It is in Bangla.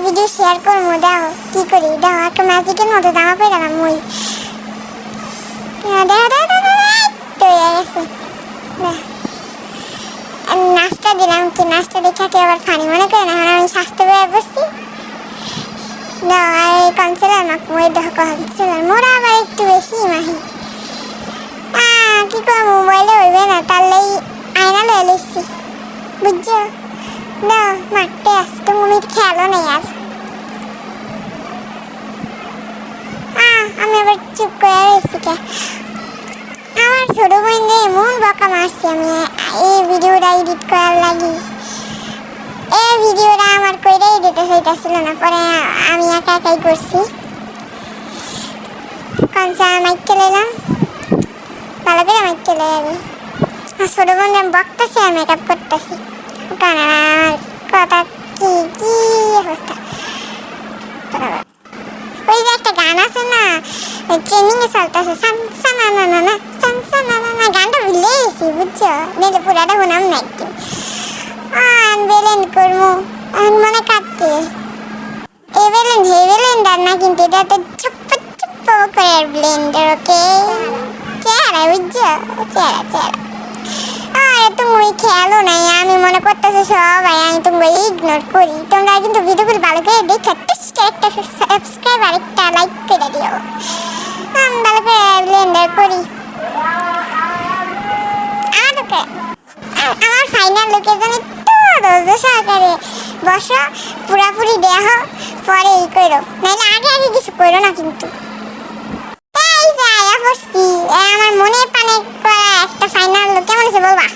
ভিডিও শেয়ার করবো। দেখো কি করি, দেখো একটা ম্যাজিকের মতো জামা পরে গেলাম ওই দেখো দেখো দেখো তো হয়ে গেছে। নাচটা দিলাম কি, নাচটা দেখে কি আবার ফানি মনে করে না? আমি স্বাস্থ্য বয়ে বসছি কনসেলার মাখবো। এই দেখো কনসেলার মোরা আবার একটু বেশি মাহি। কি করবো, মোবাইলে হইবে না, তাহলেই আয়না লয়ে লিখছি বুঝছো। না মাঠতে আসছি তো, মুমির খেয়ালও নেই আর। আমি আবার চুপ করে রয়েছি কে। আমার ছোট বোনকে এমন বকা মারছি আমি এই ভিডিওটা এডিট করার লাগি। এই ভিডিওটা আমার কইরাই দিতে চাইতেছিল না, পরে আমি একা একাই করছি। কনসার মাইক চলে এলাম, ভালো করে মাইক চলে যাবে। আর ছোট বোন বকতেছি আর মেকআপ করতেছি, কারণ আমার কথা কি কি অবস্থা। ওই যে একটা গান আছে না, ট্রেনিং এ চলতেছে সানসানা না না না সানসানা না না, গানটা ভুলে গেছি বুঝছো, নেলে পুরাটা শুনাম না একটু। বেলেন করবো মনে কাটছে এ ব্লেন্ডার না, কিন্তু এটা তো ছপ্প ছপ্প করে ব্লেন্ডার। ওকে চেহারা বুঝছো, চেহারা চেহারা। তুমি খেয়ালও নাই, আমি মনে করতেছি সবাই আমি তোমাকে ইগনোর করি। তোমরা কিন্তু ভিডিওগুলো ভালো করে দেখে একটা সাবস্ক্রাইব আর একটা লাইক করে দিও। আমি ভালো করে ব্লেন্ডার করি। আমার ফাইনাল লুকের জন্য তো ধৈর্য সহকারে বসো, পুরাপুরি দেহ পরে এই করো, নাহলে আগে আগে কিছু করো না কিন্তু। এই যে আয়া পড়ছি, আমার মনে পানে করা একটা ফাইনাল লুক কেমন আছে বলবা?